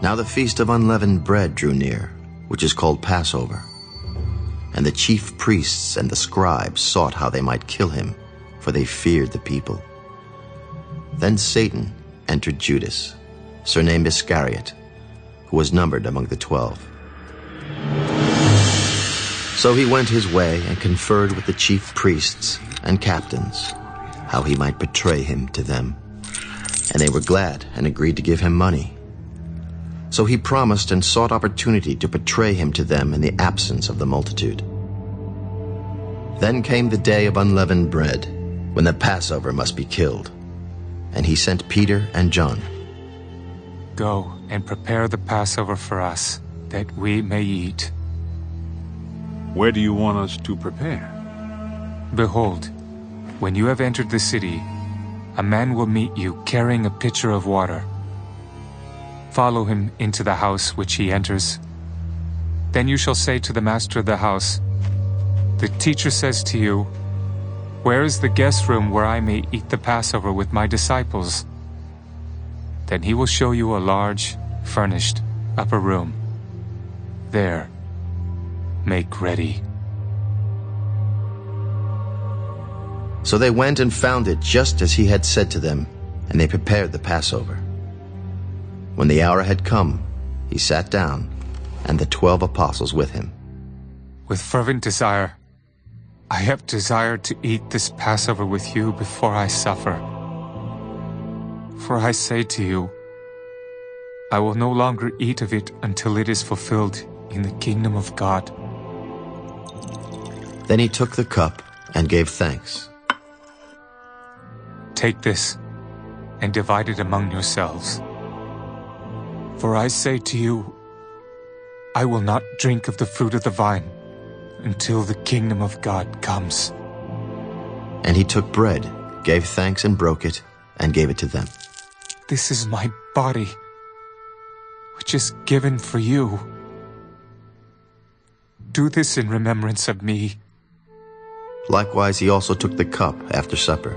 Now the feast of unleavened bread drew near, which is called Passover. And the chief priests and the scribes sought how they might kill him, for they feared the people. Then Satan entered Judas, surnamed Iscariot, who was numbered among the 12. So he went his way and conferred with the chief priests and captains, how he might betray him to them. And they were glad and agreed to give him money. So he promised and sought opportunity to betray him to them in the absence of the multitude. Then came the day of unleavened bread, when the Passover must be killed. And he sent Peter and John. Go and prepare the Passover for us, that we may eat. Where do you want us to prepare? Behold, when you have entered the city, a man will meet you carrying a pitcher of water. Follow him into the house which he enters. Then you shall say to the master of the house, "The teacher says to you, 'Where is the guest room where I may eat the Passover with my disciples?' Then he will show you a large, furnished upper room. There, make ready." So they went and found it just as he had said to them, and they prepared the Passover. When the hour had come, he sat down, and the 12 apostles with him. With fervent desire, I have desired to eat this Passover with you before I suffer. For I say to you, I will no longer eat of it until it is fulfilled in the kingdom of God. Then he took the cup and gave thanks. Take this and divide it among yourselves. For I say to you, I will not drink of the fruit of the vine until the kingdom of God comes. And he took bread, gave thanks and broke it, and gave it to them. This is my body, which is given for you. Do this in remembrance of me. Likewise he also took the cup after supper.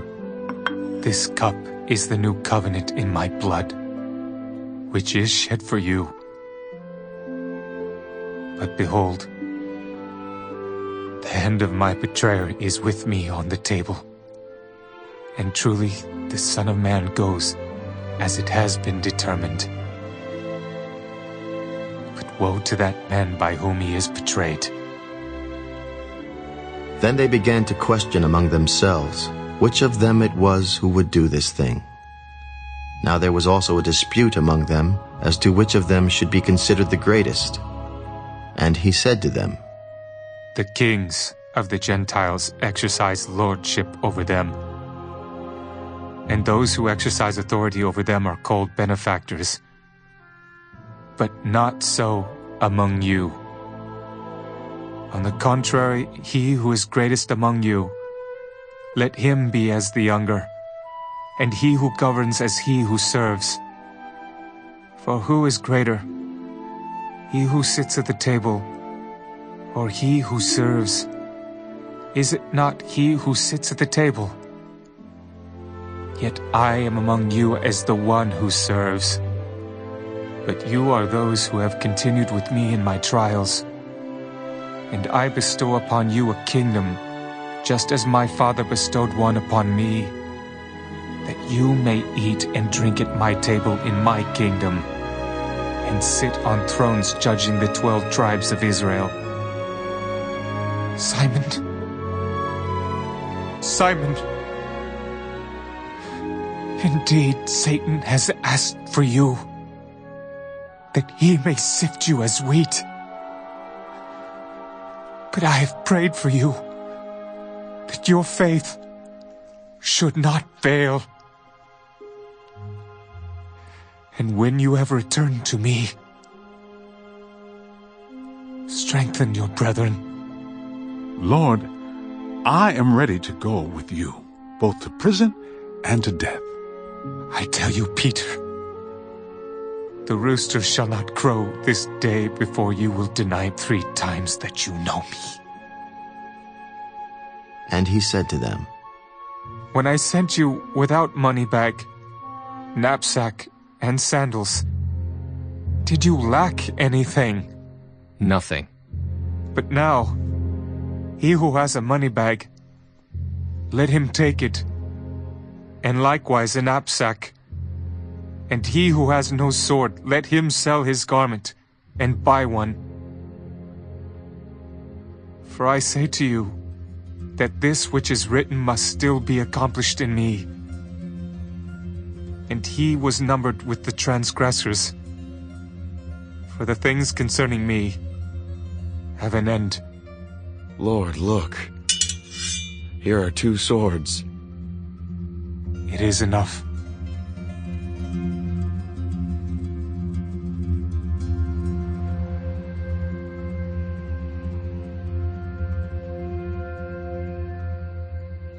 This cup is the new covenant in my blood, which is shed for you. But behold, the hand of my betrayer is with me on the table. And truly the Son of Man goes as it has been determined. But woe to that man by whom he is betrayed. Then they began to question among themselves which of them it was who would do this thing. Now there was also a dispute among them as to which of them should be considered the greatest. And he said to them, The kings of the Gentiles exercise lordship over them, and those who exercise authority over them are called benefactors. But not so among you. On the contrary, he who is greatest among you, let him be as the younger, and he who governs as he who serves. For who is greater, he who sits at the table, or he who serves? Is it not he who sits at the table? Yet I am among you as the one who serves. But you are those who have continued with me in my trials. And I bestow upon you a kingdom, just as my Father bestowed one upon me, that you may eat and drink at my table in my kingdom, and sit on thrones judging the 12 tribes of Israel. Simon, Simon, indeed Satan has asked for you, that he may sift you as wheat. But I have prayed for you, that your faith should not fail. And when you have returned to me, strengthen your brethren. Lord, I am ready to go with you, both to prison and to death. I tell you, Peter, the rooster shall not crow this day before you will deny 3 times that you know me. And he said to them, When I sent you without money bag, knapsack, and sandals, did you lack anything? Nothing. But now, he who has a money bag, let him take it, and likewise a knapsack. And he who has no sword, let him sell his garment, and buy one. For I say to you, that this which is written must still be accomplished in me. And he was numbered with the transgressors. For the things concerning me have an end. Lord, look. Here are 2 swords. It is enough.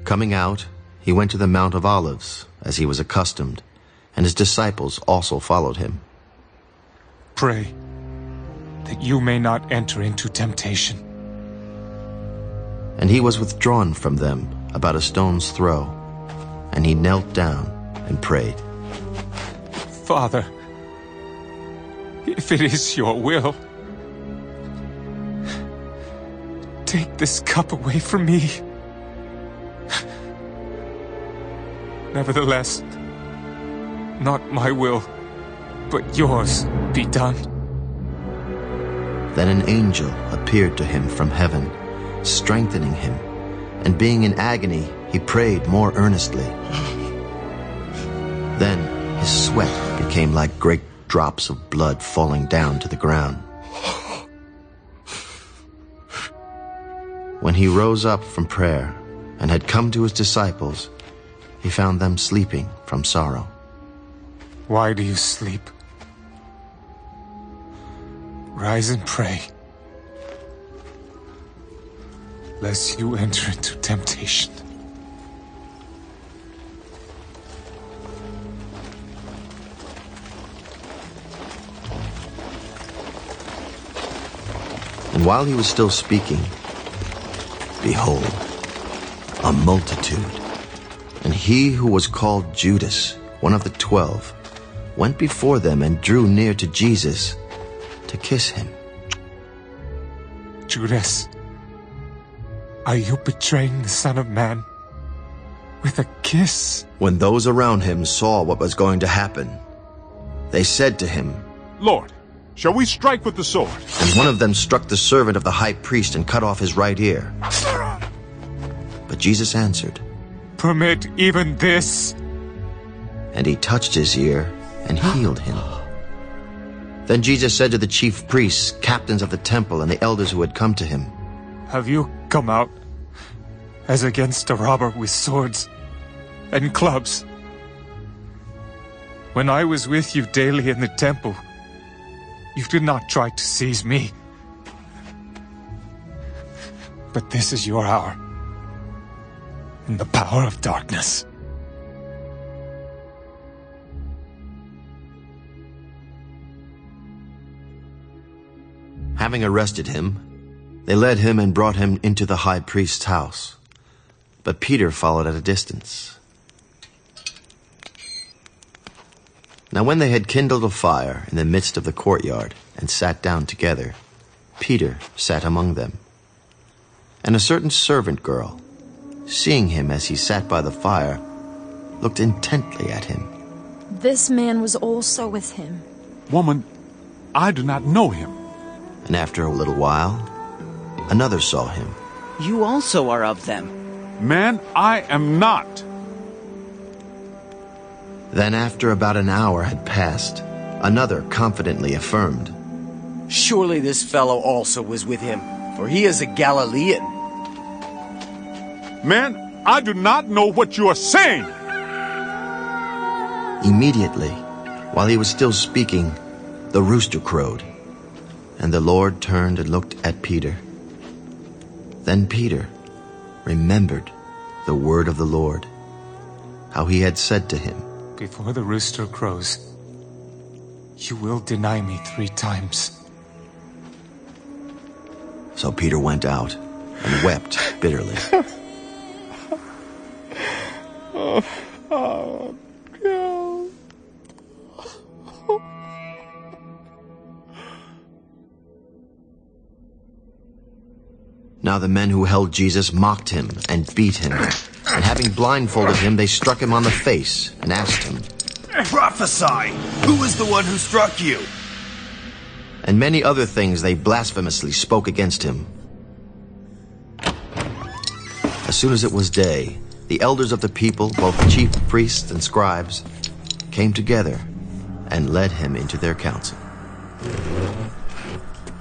Coming out, he went to the Mount of Olives, as he was accustomed, and his disciples also followed him. Pray that you may not enter into temptation. And he was withdrawn from them about a stone's throw, and he knelt down and prayed. Father, if it is your will, take this cup away from me. Nevertheless, not my will, but yours be done. Then an angel appeared to him from heaven, strengthening him, and being in agony, he prayed more earnestly. Then his sweat became like great drops of blood falling down to the ground. When he rose up from prayer and had come to his disciples, he found them sleeping from sorrow. Why do you sleep? Rise and pray, lest you enter into temptation. And while he was still speaking, behold, a multitude, and he who was called Judas, one of the 12, went before them and drew near to Jesus to kiss him. Judas, are you betraying the Son of Man with a kiss? When those around him saw what was going to happen, they said to him, Lord, shall we strike with the sword? and one of them struck the servant of the high priest and cut off his right ear. But Jesus answered, Permit even this. and he touched his ear and healed him. Then Jesus said to the chief priests, captains of the temple, and the elders who had come to him, Have you come out as against a robber with swords and clubs? When I was with you daily in the temple, you did not try to seize me. But this is your hour, in the power of darkness. Having arrested him, they led him and brought him into the high priest's house. But Peter followed at a distance. Now when they had kindled a fire in the midst of the courtyard and sat down together, Peter sat among them. And a certain servant girl, seeing him as he sat by the fire, looked intently at him. This man was also with him. Woman, I do not know him. And after a little while, another saw him. You also are of them. Man, I am not. Then after about an hour had passed, another confidently affirmed, Surely this fellow also was with him, for he is a Galilean. Man, I do not know what you are saying. Immediately, while he was still speaking, the rooster crowed. And the Lord turned and looked at Peter. Then Peter remembered the word of the Lord, how he had said to him, Before the rooster crows, you will deny me 3 times. So Peter went out and wept bitterly. Now the men who held Jesus mocked him and beat him, and having blindfolded him, they struck him on the face and asked him, "Prophesy! Who is the one who struck you?" And many other things they blasphemously spoke against him. As soon as it was day, the elders of the people, both chief priests and scribes, came together and led him into their council.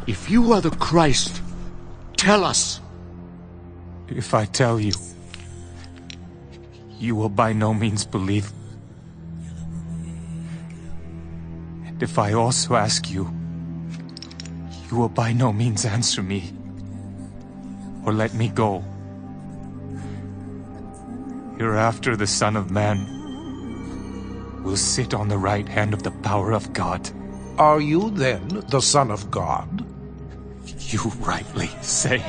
If you are the Christ, tell us. If I tell you, you will by no means believe. And if I also ask you, you will by no means answer me or let me go. Hereafter the Son of Man will sit on the right hand of the power of God. Are you then the Son of God? You rightly say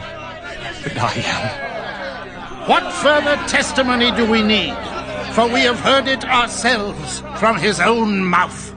that I am. What further testimony do we need? For we have heard it ourselves from his own mouth.